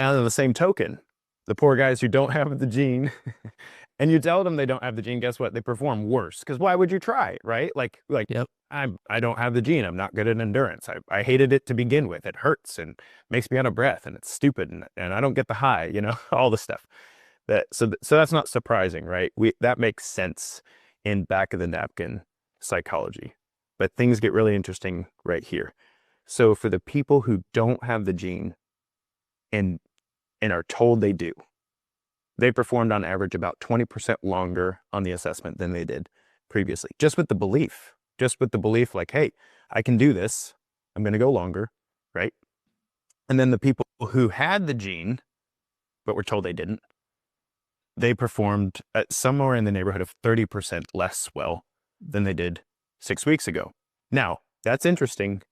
And on the same token, the poor guys who don't have the gene, and you tell them they don't have the gene, guess what? They perform worse. Because why would you try, right? Like Yep. I don't have the gene. I'm not good at endurance. I hated it to begin with. It hurts and makes me out of breath, and it's stupid, and I don't get the high, all the stuff. So that's not surprising, right? That makes sense in back of the napkin psychology. But things get really interesting right here. So for the people who don't have the gene and are told they do, they performed on average about 20% longer on the assessment than they did previously. Just with the belief like, hey, I can do this. I'm going to go longer, right? And then the people who had the gene, but were told they didn't, they performed at somewhere in the neighborhood of 30% less well than they did 6 weeks ago. Now, that's interesting,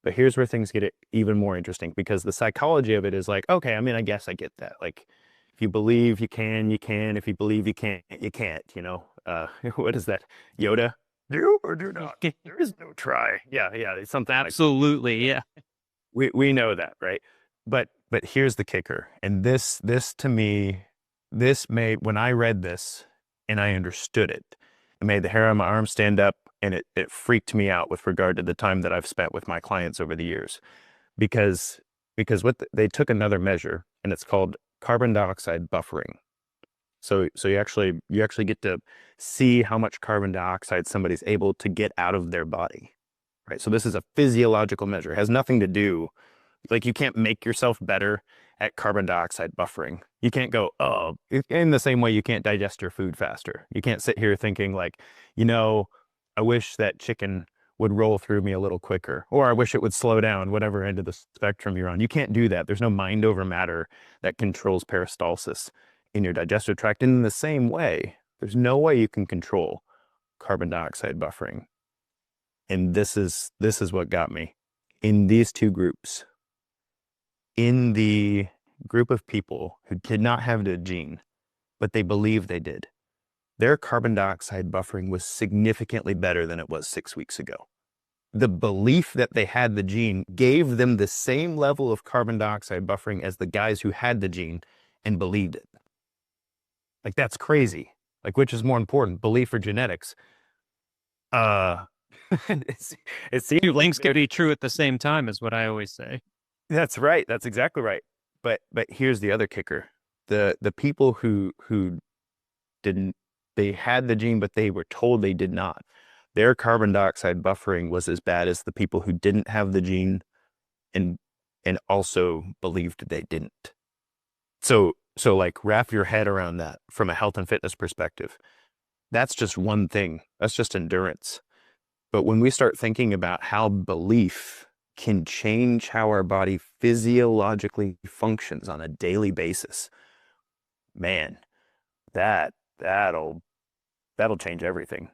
but here's where things get even more interesting, because the psychology of it is like, okay, I mean, I guess I get that. Like, if you believe you can, you can. If you believe you can't, you can't, what is that? Yoda? Do or do not. There is no try. Yeah, it's something like that. Absolutely. Yeah. We know that, right? But here's the kicker. And this to me, this made, when I read this and I understood it, it made the hair on my arm stand up, and it freaked me out with regard to the time that I've spent with my clients over the years. Because they took another measure, and it's called carbon dioxide buffering. So you actually get to see how much carbon dioxide somebody's able to get out of their body, right? So this is a physiological measure. It has nothing to do, like, you can't make yourself better at carbon dioxide buffering. You can't go, oh, in the same way you can't digest your food faster. You can't sit here thinking like, I wish that chicken would roll through me a little quicker, or I wish it would slow down, whatever end of the spectrum you're on. You can't do that. There's no mind over matter that controls peristalsis in your digestive tract. And in the same way, there's no way you can control carbon dioxide buffering. And this is what got me. In these two groups, in the group of people who did not have the gene, but they believed they did, their carbon dioxide buffering was significantly better than it was 6 weeks ago. The belief that they had the gene gave them the same level of carbon dioxide buffering as the guys who had the gene and believed it. Like, that's crazy. Like, which is more important, belief or genetics? It seems Two like things can be true at the same time, is what I always say. that's right. That's exactly right. But here's the other kicker. The people who didn't, they had the gene, but they were told they did not. Their carbon dioxide buffering was as bad as the people who didn't have the gene and also believed they didn't. So like, wrap your head around that from a health and fitness perspective. That's just one thing. That's just endurance. But when we start thinking about how belief can change how our body physiologically functions on a daily basis, man, that'll change everything.